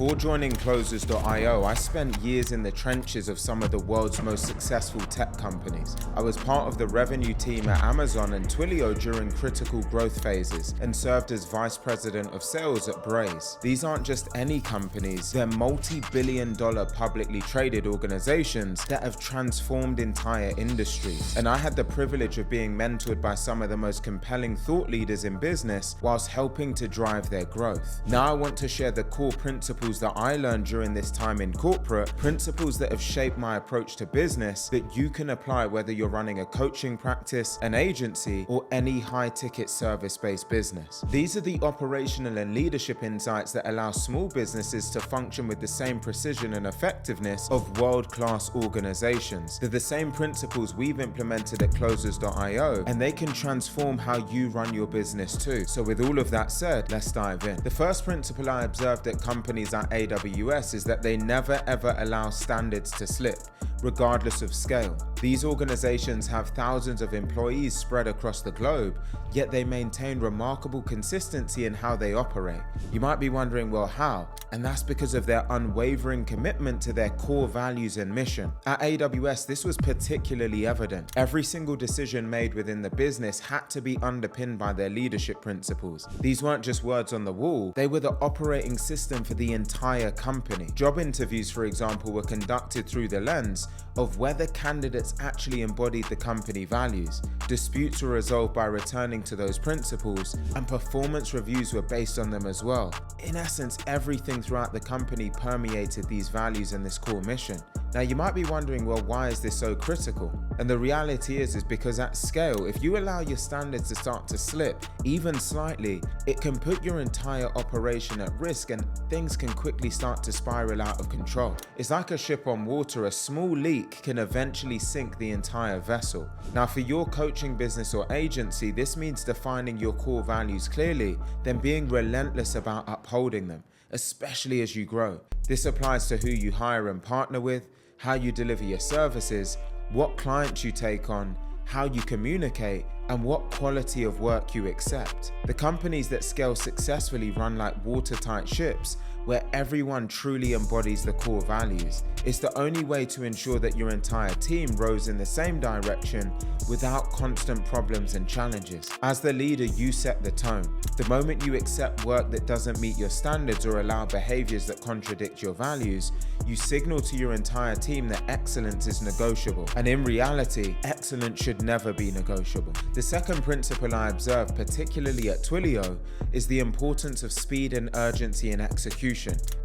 Before joining Closers.io, I spent years in the trenches of some of the world's most successful tech companies. I was part of the revenue team at Amazon and Twilio during critical growth phases and served as vice president of sales at Braze. These aren't just any companies, they're multi-billion-dollar publicly traded organizations that have transformed entire industries. And I had the privilege of being mentored by some of the most compelling thought leaders in business whilst helping to drive their growth. Now I want to share the core principles that I learned during this time in corporate, principles that have shaped my approach to business that you can apply whether you're running a coaching practice, an agency, or any high-ticket service-based business. These are the operational and leadership insights that allow small businesses to function with the same precision and effectiveness of world-class organizations. They're the same principles we've implemented at Closers.io, and they can transform how you run your business too. So with all of that said, let's dive in. The first principle I observed at companies at AWS is that they never ever allow standards to slip, regardless of scale. These organizations have thousands of employees spread across the globe, yet they maintain remarkable consistency in how they operate. You might be wondering, well, how? And that's because of their unwavering commitment to their core values and mission. At AWS, this was particularly evident. Every single decision made within the business had to be underpinned by their leadership principles. These weren't just words on the wall, they were the operating system for the entire company. Job interviews, for example, were conducted through the lens of whether candidates actually embodied the company values. Disputes were resolved by returning to those principles, and performance reviews were based on them as well. In essence, everything throughout the company permeated these values and this core mission. Now you might be wondering, well, why is this so critical? And the reality is because at scale, if you allow your standards to start to slip, even slightly, it can put your entire operation at risk and things can quickly start to spiral out of control. It's like a ship on water, a small leak can eventually sink the entire vessel. Now for your coaching business or agency, this means defining your core values clearly, then being relentless about upholding them, especially as you grow. This applies to who you hire and partner with, how you deliver your services, what clients you take on, how you communicate, and what quality of work you accept. The companies that scale successfully run like watertight ships where everyone truly embodies the core values. It's the only way to ensure that your entire team rows in the same direction without constant problems and challenges. As the leader, you set the tone. The moment you accept work that doesn't meet your standards or allow behaviors that contradict your values, you signal to your entire team that excellence is negotiable. And in reality, excellence should never be negotiable. The second principle I observed, particularly at Twilio, is the importance of speed and urgency in execution.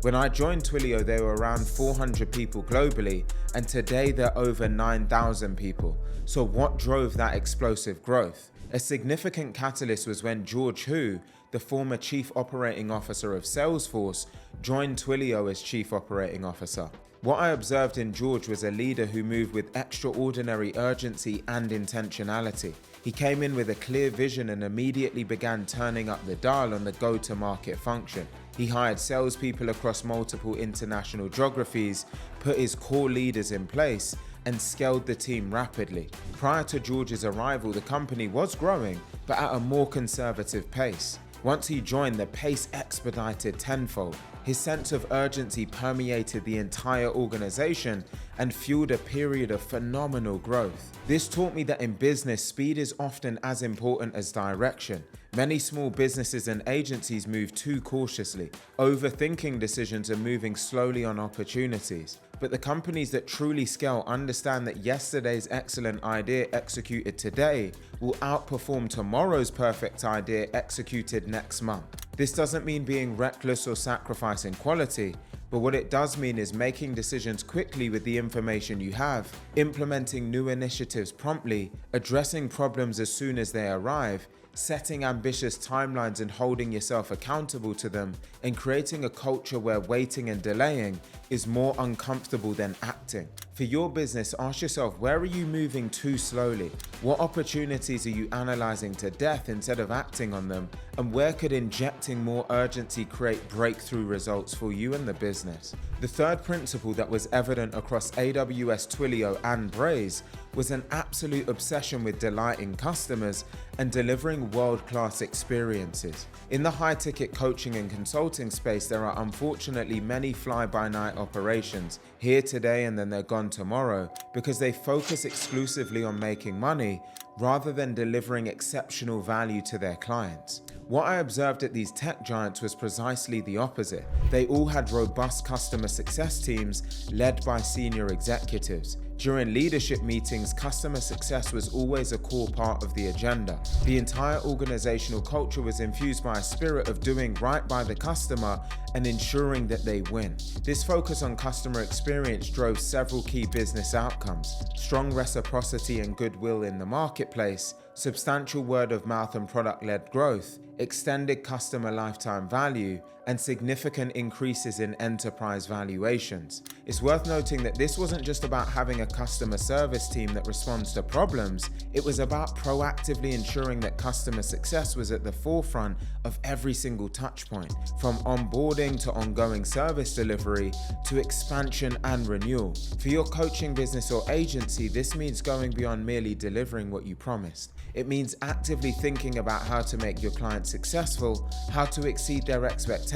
When I joined Twilio, there were around 400 people globally, and today there are over 9,000 people. So what drove that explosive growth? A significant catalyst was when George Hu, the former Chief Operating Officer of Salesforce, joined Twilio as Chief Operating Officer. What I observed in George was a leader who moved with extraordinary urgency and intentionality. He came in with a clear vision and immediately began turning up the dial on the go-to-market function. He hired salespeople across multiple international geographies, put his core leaders in place, and scaled the team rapidly. Prior to George's arrival, the company was growing, but at a more conservative pace. Once he joined, the pace expedited tenfold. His sense of urgency permeated the entire organization and fueled a period of phenomenal growth. This taught me that in business, speed is often as important as direction. Many small businesses and agencies move too cautiously, overthinking decisions and moving slowly on opportunities. But the companies that truly scale understand that yesterday's excellent idea executed today will outperform tomorrow's perfect idea executed next month. This doesn't mean being reckless or sacrificing quality, but what it does mean is making decisions quickly with the information you have, implementing new initiatives promptly, addressing problems as soon as they arrive, setting ambitious timelines and holding yourself accountable to them, and creating a culture where waiting and delaying is more uncomfortable than acting. For your business, ask yourself, where are you moving too slowly? What opportunities are you analyzing to death instead of acting on them? And where could injecting more urgency create breakthrough results for you and the business? The third principle that was evident across AWS, Twilio, and Braze was an absolute obsession with delighting customers and delivering world-class experiences. In the high-ticket coaching and consulting space, there are unfortunately many fly-by-night operations, here today and then they're gone tomorrow, because they focus exclusively on making money rather than delivering exceptional value to their clients. What I observed at these tech giants was precisely the opposite. They all had robust customer success teams led by senior executives. During leadership meetings, customer success was always a core part of the agenda. The entire organizational culture was infused by a spirit of doing right by the customer and ensuring that they win. This focus on customer experience drove several key business outcomes: strong reciprocity and goodwill in the marketplace, substantial word of mouth and product-led growth, extended customer lifetime value, and significant increases in enterprise valuations. It's worth noting that this wasn't just about having a customer service team that responds to problems, it was about proactively ensuring that customer success was at the forefront of every single touch point, from onboarding to ongoing service delivery to expansion and renewal. For your coaching business or agency, this means going beyond merely delivering what you promised. It means actively thinking about how to make your clients successful, how to exceed their expectations,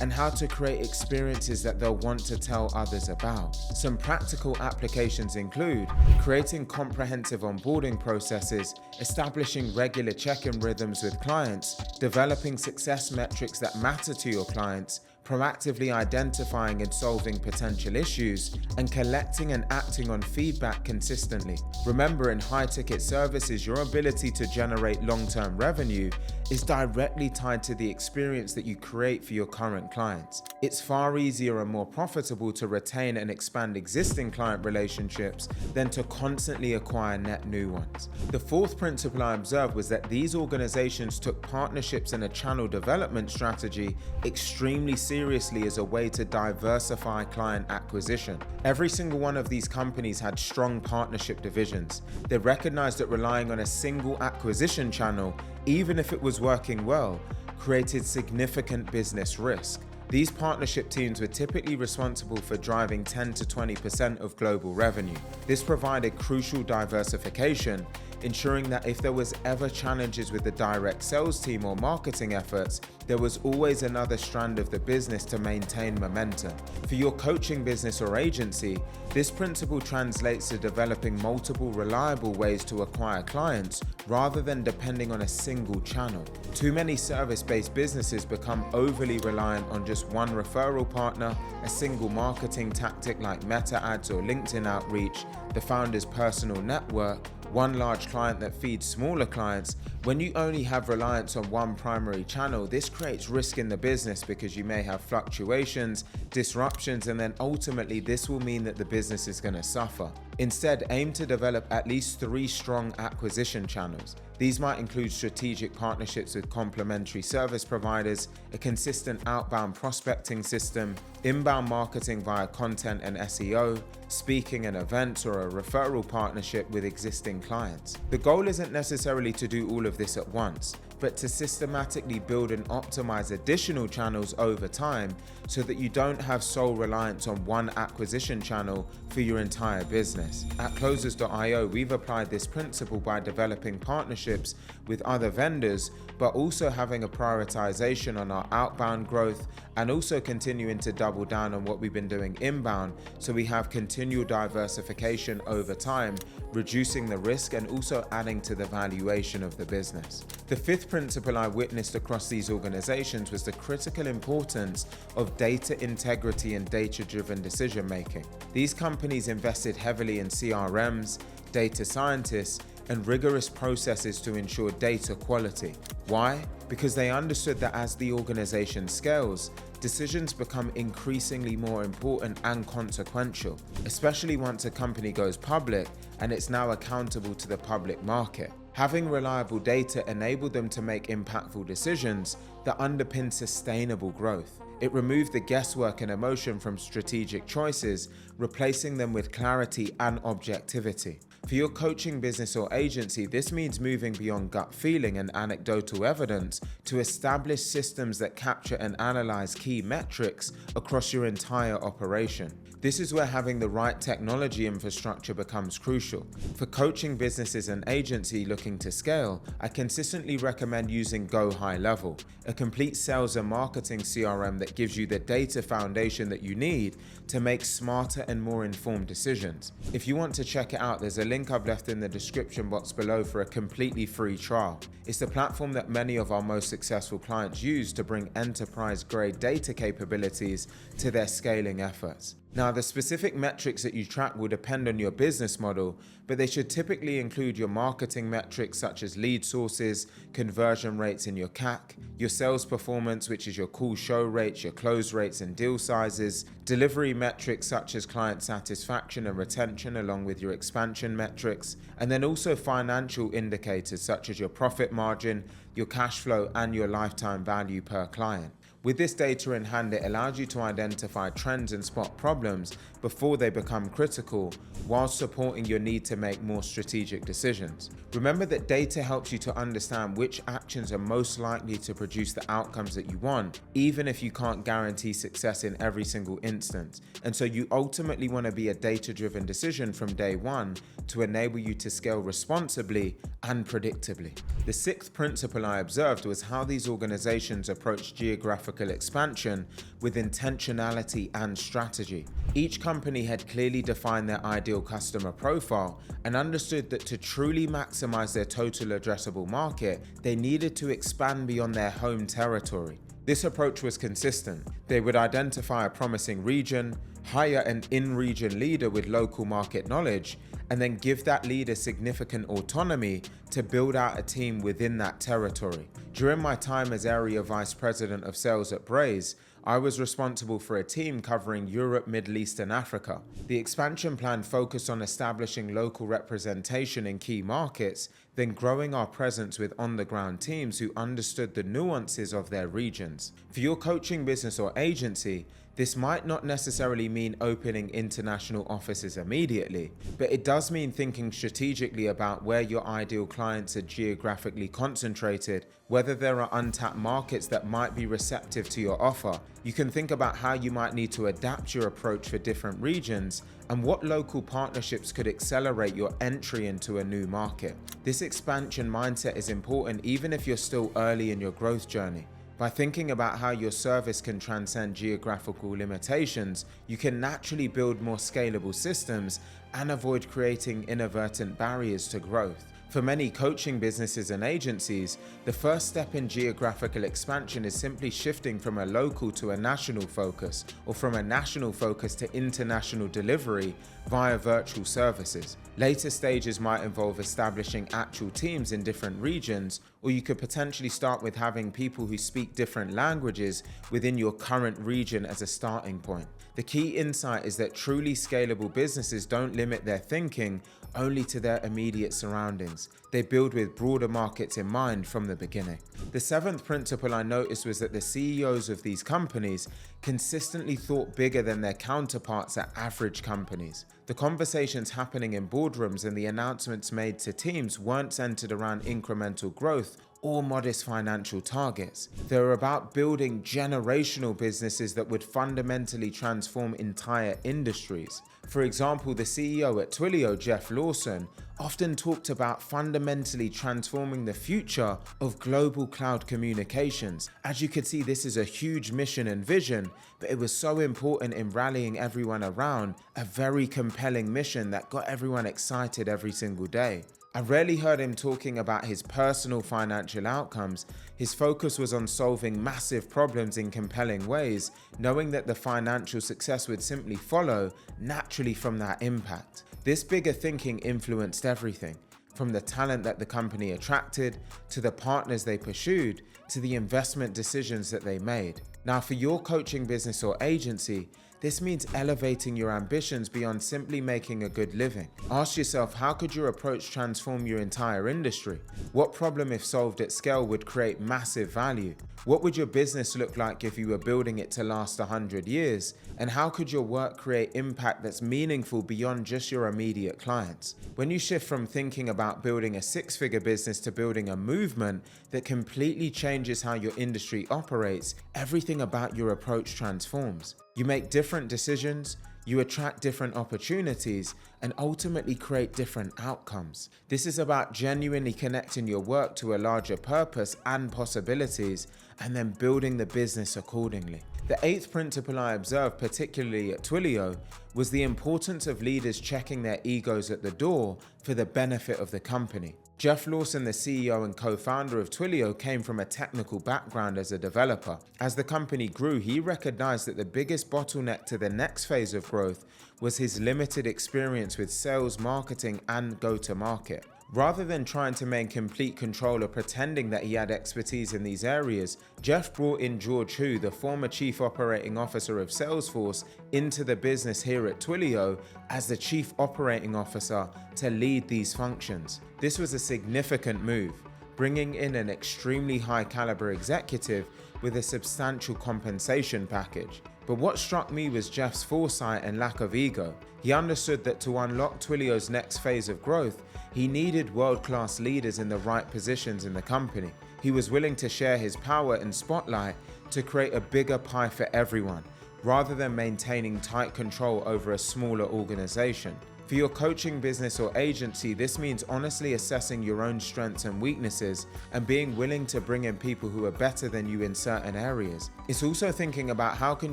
and how to create experiences that they'll want to tell others about. Some practical applications include creating comprehensive onboarding processes, establishing regular check-in rhythms with clients, developing success metrics that matter to your clients, proactively identifying and solving potential issues, and collecting and acting on feedback consistently. Remember, in high-ticket services, your ability to generate long-term revenue is directly tied to the experience that you create for your current clients. It's far easier and more profitable to retain and expand existing client relationships than to constantly acquire net new ones. The fourth principle I observed was that these organizations took partnerships and a channel development strategy extremely seriously as a way to diversify client acquisition. Every single one of these companies had strong partnership divisions. They recognized that relying on a single acquisition channel, even if it was working well, created significant business risk. These partnership teams were typically responsible for driving 10 to 20% of global revenue. This provided crucial diversification, ensuring that if there was ever challenges with the direct sales team or marketing efforts, there was always another strand of the business to maintain momentum. For your coaching business or agency, this principle translates to developing multiple reliable ways to acquire clients rather than depending on a single channel. Too many service-based businesses become overly reliant on just one referral partner, a single marketing tactic like Meta ads or LinkedIn outreach, the founder's personal network, one large client that feeds smaller clients. When you only have reliance on one primary channel, this creates risk in the business because you may have fluctuations, disruptions, and then ultimately this will mean that the business is going to suffer. Instead, aim to develop at least 3 strong acquisition channels. These might include strategic partnerships with complementary service providers, a consistent outbound prospecting system, inbound marketing via content and SEO, speaking and events, or a referral partnership with existing clients. The goal isn't necessarily to do all of this at once, but to systematically build and optimize additional channels over time so that you don't have sole reliance on one acquisition channel for your entire business. At Closers.io, we've applied this principle by developing partnerships with other vendors, but also having a prioritization on our outbound growth and also continuing to double down on what we've been doing inbound, so we have continual diversification over time, reducing the risk and also adding to the valuation of the business. The fifth principle I witnessed across these organizations was the critical importance of data integrity and data-driven decision making. These companies invested heavily in CRMs, data scientists, and rigorous processes to ensure data quality. Why? Because they understood that as the organization scales, decisions become increasingly more important and consequential, especially once a company goes public and it's now accountable to the public market. Having reliable data enabled them to make impactful decisions that underpin sustainable growth. It removed the guesswork and emotion from strategic choices, replacing them with clarity and objectivity. For your coaching business or agency, this means moving beyond gut feeling and anecdotal evidence to establish systems that capture and analyze key metrics across your entire operation. This is where having the right technology infrastructure becomes crucial. For coaching businesses and agency looking to scale, I consistently recommend using Go High Level, a complete sales and marketing CRM that gives you the data foundation that you need to make smarter and more informed decisions. If you want to check it out, there's a link I've left in the description box below for a completely free trial. It's the platform that many of our most successful clients use to bring enterprise-grade data capabilities to their scaling efforts. Now, the specific metrics that you track will depend on your business model, but they should typically include your marketing metrics such as lead sources, conversion rates in your CAC, your sales performance, which is your call show rates, your close rates and deal sizes, delivery metrics such as client satisfaction and retention along with your expansion metrics, and then also financial indicators such as your profit margin, your cash flow, and your lifetime value per client. With this data in hand, it allows you to identify trends and spot problems before they become critical, while supporting your need to make more strategic decisions. Remember that data helps you to understand which actions are most likely to produce the outcomes that you want, even if you can't guarantee success in every single instance. And so you ultimately want to be a data-driven decision from day one to enable you to scale responsibly and predictably. The sixth principle I observed was how these organizations approach geographical expansion with intentionality and strategy. Each company had clearly defined their ideal customer profile and understood that to truly maximize their total addressable market, they needed to expand beyond their home territory. This approach was consistent. They would identify a promising region, hire an in-region leader with local market knowledge, and then give that leader significant autonomy to build out a team within that territory. During my time as Area Vice President of Sales at Braze, I was responsible for a team covering Europe, Middle East, and Africa. The expansion plan focused on establishing local representation in key markets, then growing our presence with on-the-ground teams who understood the nuances of their regions. For your coaching business or agency, this might not necessarily mean opening international offices immediately, but it does mean thinking strategically about where your ideal clients are geographically concentrated, whether there are untapped markets that might be receptive to your offer. You can think about how you might need to adapt your approach for different regions and what local partnerships could accelerate your entry into a new market. This expansion mindset is important even if you're still early in your growth journey. By thinking about how your service can transcend geographical limitations, you can naturally build more scalable systems and avoid creating inadvertent barriers to growth. For many coaching businesses and agencies, the first step in geographical expansion is simply shifting from a local to a national focus, or from a national focus to international delivery via virtual services. Later stages might involve establishing actual teams in different regions, or you could potentially start with having people who speak different languages within your current region as a starting point. The key insight is that truly scalable businesses don't limit their thinking only to their immediate surroundings. They build with broader markets in mind from the beginning. The seventh principle I noticed was that the CEOs of these companies consistently thought bigger than their counterparts at average companies. The conversations happening in boardrooms and the announcements made to teams weren't centered around incremental growth or modest financial targets. They were about building generational businesses that would fundamentally transform entire industries. For example, the CEO at Twilio, Jeff Lawson, often talked about fundamentally transforming the future of global cloud communications. As you can see, this is a huge mission and vision, but it was so important in rallying everyone around a very compelling mission that got everyone excited every single day. I rarely heard him talking about his personal financial outcomes. His focus was on solving massive problems in compelling ways, knowing that the financial success would simply follow naturally from that impact. This bigger thinking influenced everything, from the talent that the company attracted, to the partners they pursued, to the investment decisions that they made. Now, for your coaching business or agency, this means elevating your ambitions beyond simply making a good living. Ask yourself, how could your approach transform your entire industry? What problem, if solved at scale, would create massive value? What would your business look like if you were building it to last 100 years? And how could your work create impact that's meaningful beyond just your immediate clients? When you shift from thinking about building a six-figure business to building a movement that completely changes how your industry operates, everything about your approach transforms. You make different decisions, You attract different opportunities and ultimately create different outcomes. This is about genuinely connecting your work to a larger purpose and possibilities, and then building the business accordingly. The eighth principle I observed, particularly at Twilio, was the importance of leaders checking their egos at the door for the benefit of the company. Jeff Lawson, the CEO and co-founder of Twilio, came from a technical background as a developer. As the company grew, he recognized that the biggest bottleneck to the next phase of growth was his limited experience with sales, marketing, and go-to-market. Rather than trying to maintain complete control or pretending that he had expertise in these areas, Jeff brought in George Hu, the former Chief Operating Officer of Salesforce, into the business here at Twilio as the Chief Operating Officer to lead these functions. This was a significant move, bringing in an extremely high caliber executive with a substantial compensation package. But what struck me was Jeff's foresight and lack of ego. He understood that to unlock Twilio's next phase of growth, he needed world-class leaders in the right positions in the company. He was willing to share his power and spotlight to create a bigger pie for everyone, rather than maintaining tight control over a smaller organization. For your coaching business or agency, this means honestly assessing your own strengths and weaknesses and being willing to bring in people who are better than you in certain areas. It's also thinking about how can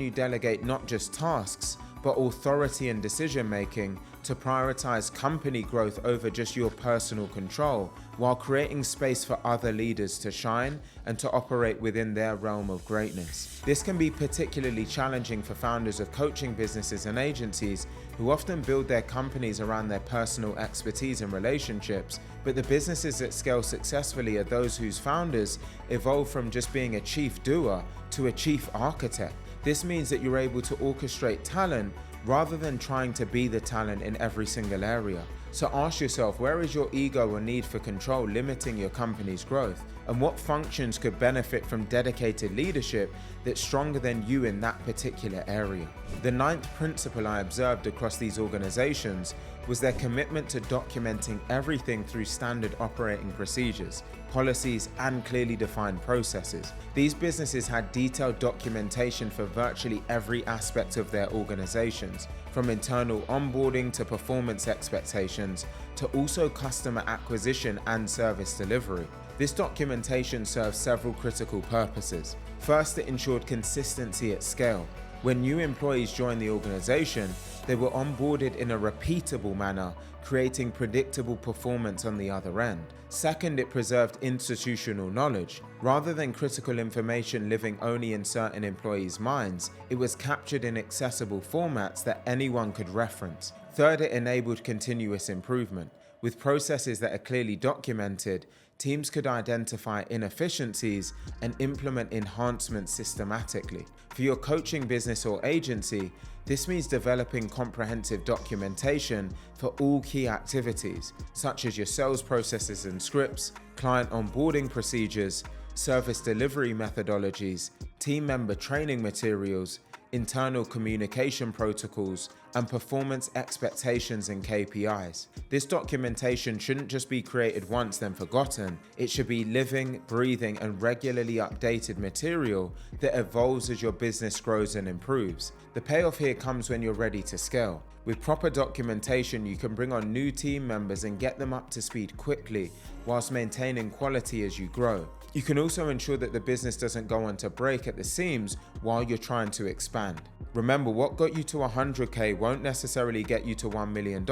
you delegate not just tasks, but authority and decision making to prioritize company growth over just your personal control, while creating space for other leaders to shine and to operate within their realm of greatness. This can be particularly challenging for founders of coaching businesses and agencies who often build their companies around their personal expertise and relationships, but the businesses that scale successfully are those whose founders evolve from just being a chief doer to a chief architect. This means that you're able to orchestrate talent rather than trying to be the talent in every single area. So ask yourself, where is your ego or need for control limiting your company's growth? And what functions could benefit from dedicated leadership that's stronger than you in that particular area? The ninth principle I observed across these organizations was their commitment to documenting everything through standard operating procedures, policies, and clearly defined processes. These businesses had detailed documentation for virtually every aspect of their organizations, from internal onboarding to performance expectations to also customer acquisition and service delivery. This documentation serves several critical purposes. First, it ensured consistency at scale. When new employees joined the organization, they were onboarded in a repeatable manner, creating predictable performance on the other end. Second, it preserved institutional knowledge. Rather than critical information living only in certain employees' minds, it was captured in accessible formats that anyone could reference. Third, it enabled continuous improvement. With processes that are clearly documented, teams could identify inefficiencies and implement enhancements systematically. For your coaching business or agency, this means developing comprehensive documentation for all key activities, such as your sales processes and scripts, client onboarding procedures, service delivery methodologies, team member training materials, internal communication protocols, and performance expectations and KPIs. This documentation shouldn't just be created once then forgotten. It should be living, breathing, and regularly updated material that evolves as your business grows and improves. The payoff here comes when you're ready to scale. With proper documentation, you can bring on new team members and get them up to speed quickly whilst maintaining quality as you grow. You can also ensure that the business doesn't go on to break at the seams while you're trying to expand. Remember, what got you to 100K won't necessarily get you to $1 million,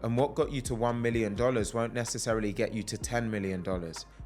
and what got you to $1 million won't necessarily get you to $10 million.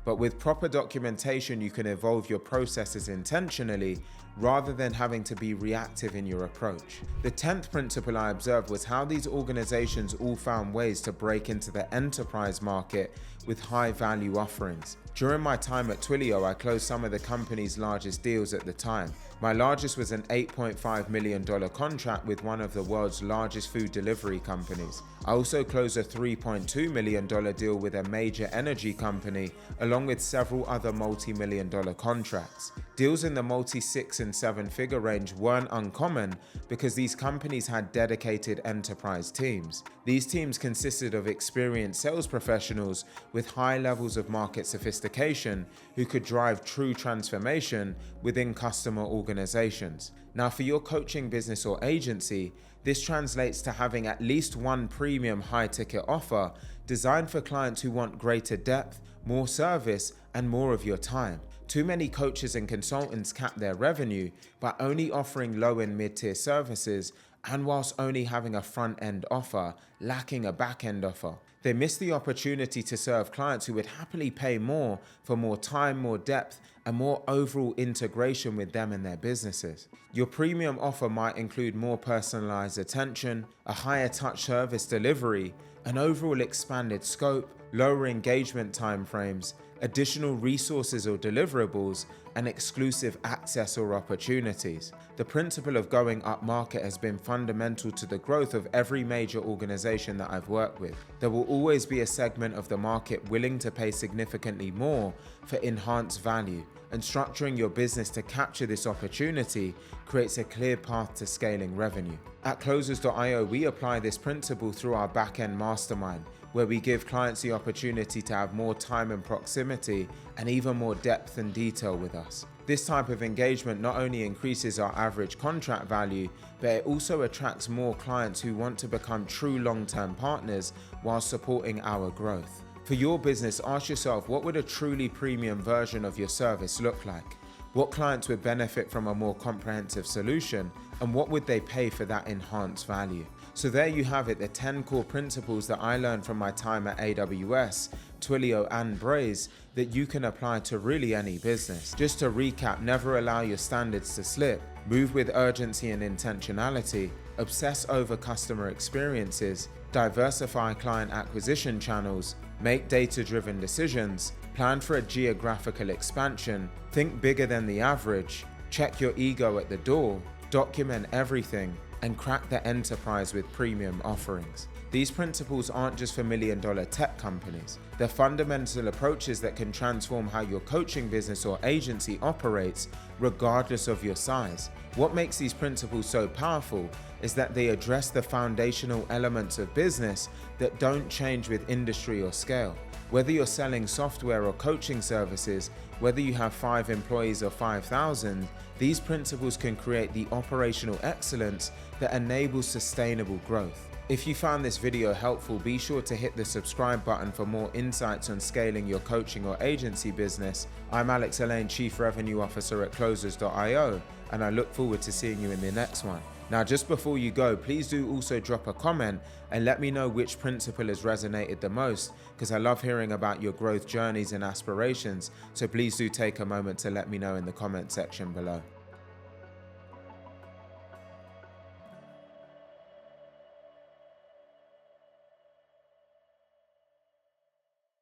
But with proper documentation, you can evolve your processes intentionally rather than having to be reactive in your approach. The 10th principle I observed was how these organizations all found ways to break into the enterprise market with high value offerings. During my time at Twilio, I closed some of the company's largest deals at the time. My largest was an $8.5 million contract with one of the world's largest food delivery companies. I also closed a $3.2 million deal with a major energy company, along with several other multi-million-dollar contracts. Deals in the multi-6 and 7-figure range weren't uncommon because these companies had dedicated enterprise teams. These teams consisted of experienced sales professionals with high levels of market sophistication who could drive true transformation within customer organizations. organizations. Now, for your coaching business or agency, this translates to having at least one premium high-ticket offer designed for clients who want greater depth, more service, and more of your time. Too many coaches and consultants cap their revenue by only offering low and mid-tier services, and whilst only having a front-end offer, lacking a back-end offer. They miss the opportunity to serve clients who would happily pay more for more time, more depth, and more overall integration with them and their businesses. Your premium offer might include more personalized attention, a higher touch service delivery, an overall expanded scope, lower engagement timeframes, additional resources or deliverables, and exclusive access or opportunities. The principle of going up market has been fundamental to the growth of every major organization that I've worked with. There will always be a segment of the market willing to pay significantly more for enhanced value, and structuring your business to capture this opportunity creates a clear path to scaling revenue. At Closers.io, we apply this principle through our back-end mastermind, where we give clients the opportunity to have more time and proximity and even more depth and detail with us. This type of engagement not only increases our average contract value, but it also attracts more clients who want to become true long-term partners while supporting our growth. For your business, ask yourself, what would a truly premium version of your service look like? What clients would benefit from a more comprehensive solution, and what would they pay for that enhanced value? So there you have it, the 10 core principles that I learned from my time at AWS, Twilio, and Braze that you can apply to really any business. Just to recap, never allow your standards to slip, move with urgency and intentionality, obsess over customer experiences, diversify client acquisition channels, make data-driven decisions, plan for a geographical expansion, think bigger than the average, check your ego at the door, document everything, and crack the enterprise with premium offerings. These principles aren't just for million-dollar tech companies. They're fundamental approaches that can transform how your coaching business or agency operates, regardless of your size. What makes these principles so powerful is that they address the foundational elements of business that don't change with industry or scale. Whether you're selling software or coaching services, whether you have 5 employees or 5,000, these principles can create the operational excellence that enables sustainable growth. If you found this video helpful, be sure to hit the subscribe button for more insights on scaling your coaching or agency business. I'm Alleyne, Chief Revenue Officer at Closers.io, and I look forward to seeing you in the next one. Now, just before you go, please do also drop a comment and let me know which principle has resonated the most, because I love hearing about your growth journeys and aspirations. So please do take a moment to let me know in the comment section below.